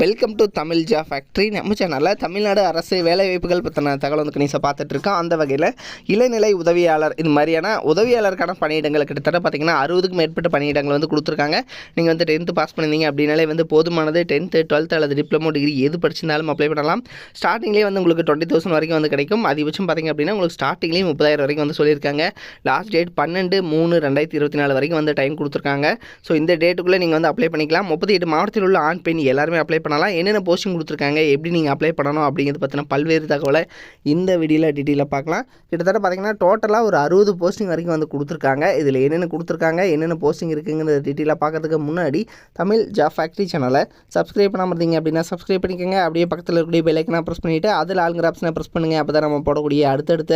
Welcome to Tamil job factory. நம்ம சேனலில் தமிழ்நாடு அரசு வேலைவாய்ப்புகள் பற்றின தகவல் வந்து கணிசா பார்த்துட்ருக்கோம். அந்த வகையில் இளநிலை உதவியாளர் இது மாதிரியான உதவியாளருக்கான பணியிடங்கள் கிட்டத்தட்ட பார்த்திங்கன்னா 60க்கும் மேற்பட்ட பணியிடங்கள் வந்து கொடுத்துருக்காங்க. நீங்கள் வந்து 10th பாஸ் பண்ணியிருந்தீங்க அப்படின்னாலே வந்து போதுமானது. 10th 12th அல்லது டிப்ளமோ டிகிரி எது படிச்சிருந்தாலும் அப்ளை பண்ணலாம். ஸ்டார்டிங்லேயே வந்து உங்களுக்கு 20,000 வரைக்கும் வந்து கிடைக்கும். அதிகபட்சம் பார்த்திங்க அப்படின்னா உங்களுக்கு ஸ்டார்டிங்லேயே 30,000 வரைக்கும் வந்து சொல்லியிருக்காங்க. லாஸ்ட் டேட் 12/3/2024 வரைக்கும் வந்து டைம் கொடுத்துருக்காங்க. ஸோ இந்த டேட்டுக்குள்ளே நீங்கள் வந்து அப்ளை பண்ணிக்கலாம். 38 மாவட்டத்தில் உள்ள ஆண் பெண் எல்லாருமே அப்ளை பண்ணலாம். என்னென்ன போஸ்டிங் கொடுத்துருக்காங்க, எப்படி நீங்கள் அப்ளை பண்ணணும் அப்படிங்கிறது பற்றின பல்வேறு தகவலை இந்த வீடியோவில் டீட்டெயிலாக பார்க்கலாம். கிட்டத்தட்ட பார்த்திங்கன்னா டோட்டலாக ஒரு 60 போஸ்டிங் வரைக்கும் வந்து கொடுத்துருக்காங்க. இதில் என்னென்ன கொடுத்துருக்காங்க, என்னென்ன போஸ்டிங் இருக்குங்கிறத டீட்டெயிலாக பார்க்கறதுக்கு முன்னாடி தமிழ் ஜாப் ஃபேக்ட்ரி சேனலை சப்ஸ்கிரைப் பண்ணாமல் இருந்தீங்க அப்படின்னா சப்ஸ்கிரைப் பண்ணிக்கோங்க. அப்படியே பக்கத்தில் இருக்கக்கூடிய பெல் ஐக்கனை ப்ரெஸ் பண்ணிவிட்டு அதில் ஆளுங்கிற ஆப்ஷனை ப்ரெஸ் பண்ணுங்கள். அப்போ தான் நம்ம போடக்கூடிய அடுத்தடுத்த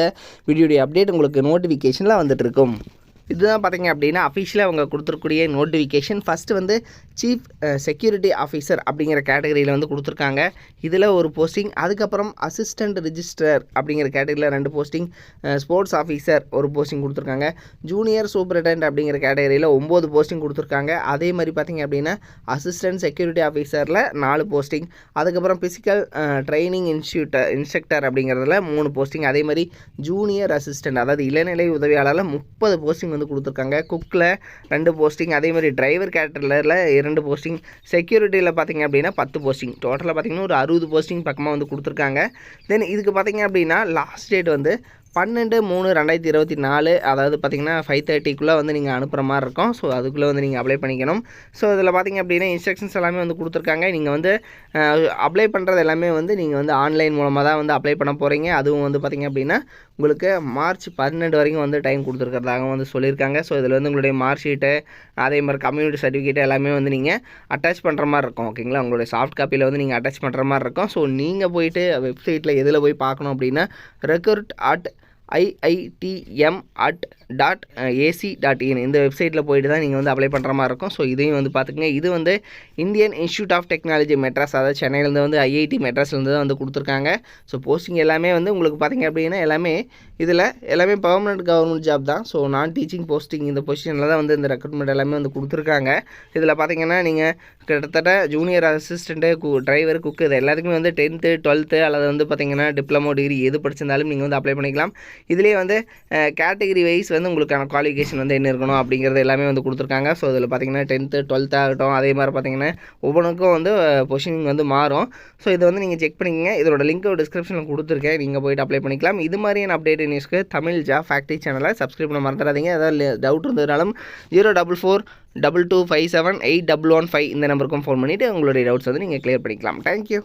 வீடியோடைய அப்டேட் உங்களுக்கு நோட்டிஃபிகேஷனில் வந்துட்டு இருக்கும். இதுதான் பார்த்திங்க அப்படின்னா அஃபிஷியலாக அவங்க கொடுத்துருக்கூடிய நோட்டிஃபிகேஷன். ஃபஸ்ட்டு வந்து சீஃப் செக்யூரிட்டி ஆஃபீஸர் அப்படிங்கிற கேட்டகரியில் வந்து கொடுத்துருக்காங்க. இதில் ஒரு போஸ்டிங். அதுக்கப்புறம் அசிஸ்டண்ட் ரிஜிஸ்ட்ரர் அப்படிங்கிற கேட்டகரியில் 2 போஸ்டிங். ஸ்போர்ட்ஸ் ஆஃபீஸர் ஒரு போஸ்டிங் கொடுத்துருக்காங்க. ஜூனியர் சூப்பரிண்டென்ட் அப்படிங்கிற கேட்டகரியில் 9 போஸ்டிங் கொடுத்துருக்காங்க. அதே மாதிரி பார்த்திங்க அப்படின்னா அசிஸ்டன்ட் செக்யூரிட்டி ஆஃபீஸரில் 4 போஸ்டிங். அதுக்கப்புறம் ஃபிசிக்கல் ட்ரைனிங் இன்ஸ்ட்ரக்டர் அப்படிங்கிறதுல 3 போஸ்டிங். அதே மாதிரி ஜூனியர் அசிஸ்டண்ட் அதாவது இளநிலை உதவியாளரில் 30 போஸ்டிங் வந்து கொடுத்துருக்காங்க. குக்கில் 2 போஸ்டிங். அதே மாதிரி டிரைவர் கேட்டகரியில் 2 போஸ்டிங். செக்யூரிட்டியில் பார்த்திங்க அப்படின்னா 10 போஸ்டிங். டோட்டலாக பார்த்திங்கன்னா ஒரு 60 போஸ்டிங் பக்கமாக வந்து கொடுத்துருக்காங்க. தென் இதுக்கு பார்த்திங்க அப்படின்னா லாஸ்ட் டேட் வந்து 12/3/2024 அதாவது பார்த்திங்கன்னா 5:30க்குள்ளே வந்து நீங்கள் அனுப்புகிற மாதிரி இருக்கும். ஸோ அதுக்குள்ளே வந்து நீங்கள் அப்ளை பண்ணிக்கணும். ஸோ இதில் பார்த்திங்க அப்படின்னா இன்ஸ்ட்ரக்ஷன்ஸ் எல்லாமே வந்து கொடுத்துருக்காங்க. நீங்கள் வந்து அப்ளை பண்ணுறது எல்லாமே வந்து நீங்கள் வந்து ஆன்லைன் மூலமாக தான் வந்து அப்ளை பண்ண போகிறீங்க. அதுவும் வந்து பார்த்திங்க அப்படின்னா உங்களுக்கு மார்ச் 12 வரைக்கும் வந்து டைம் கொடுத்துருக்கிறதாக வந்து சொல்லியிருக்காங்க. ஸோ இதில் வந்து உங்களுடைய மார்க் ஷீட்டு அதே மாதிரி கம்யூனிட்டி சர்டிஃபிகேட் எல்லாமே வந்து நீங்கள் அட்டாச் பண்ணுற மாதிரி இருக்கும். ஓகேங்களா, உங்களுடைய சாஃப்ட் காப்பியில் வந்து நீங்கள் அட்டாச் பண்ணுற மாதிரி இருக்கும். ஸோ நீங்கள் போயிட்டு வெப்சைட்டில் எதில் போய் பார்க்கணும் அப்படின்னா recruit@iitm.ac.in இந்த வெப்சைட்டில் போய்ட்டு தான் நீங்கள் வந்து அப்ளை பண்ணுற மாதிரி இருக்கும். ஸோ இதையும் வந்து பார்த்துக்குங்க. இது வந்து Indian Institute of Technology Madras, அதாவது சென்னையிலேருந்து வந்து ஐஐடி மெட்ராஸ்லேருந்து தான் வந்து கொடுத்துருக்காங்க. ஸோ போஸ்டிங் எல்லாமே வந்து உங்களுக்கு பார்த்திங்க அப்படின்னா எல்லாமே இதில் எல்லாமே பர்மனெண்ட் கவர்மெண்ட் ஜாப் தான். ஸோ நான் டீச்சிங் போஸ்டிங் இந்த பொசிஷனில் தான் வந்து இந்த ரெக்ரூட்மெண்ட் எல்லாமே வந்து கொடுத்துருக்காங்க. இதில் பார்த்திங்கன்னா நீங்கள் கிட்டத்தட்ட ஜூனியர் அசிஸ்டண்ட்டு டிரைவர் குக்கு இது எல்லாத்துக்குமே வந்து 10th 12th அல்லது வந்து பார்த்திங்கன்னா டிப்ளமோ டிகிரி எது படிச்சிருந்தாலும் நீங்கள் வந்து அப்ளை பண்ணிக்கலாம். இதிலே வந்து கேட்டகரி வைஸ் வந்து உங்களுக்கான குவாலிஃபிகேஷன் வந்து என்ன இருக்கணும் அப்படிங்கிறது எல்லாமே வந்து கொடுத்துருக்காங்க. ஸோ இதில் பார்த்திங்கன்னா 10th 12th ஆகட்டும், அதே மாதிரி பார்த்திங்கன்னா ஒவ்வொன்றுக்கும் வந்து பொசிஷனிங் வந்து மாறும். ஸோ இதை வந்து நீங்கள் செக் பண்ணிக்கங்க. இதோட லிங்க் டிஸ்கிரிப்ஷனில் கொடுத்துருக்கேன், நீங்கள் போய்ட்டு அப்ளை பண்ணிக்கலாம். இது மாதிரியான அப்டேட் நியூஸ்க்கு தமிழ் ஜாப் ஃபேக்ட்ரி சேனலை சப்ஸ்கிரைப் பண்ண மறந்துடாதீங்க. ஏதாவது டவுட் இருந்ததுனாலும் 04422578115 இந்த நம்பருக்கும் ஃபோன் பண்ணிவிட்டு உங்களுடைய டவுட்ஸ் வந்து நீங்கள் கிளியர் பண்ணிக்கலாம். தேங்க்யூ.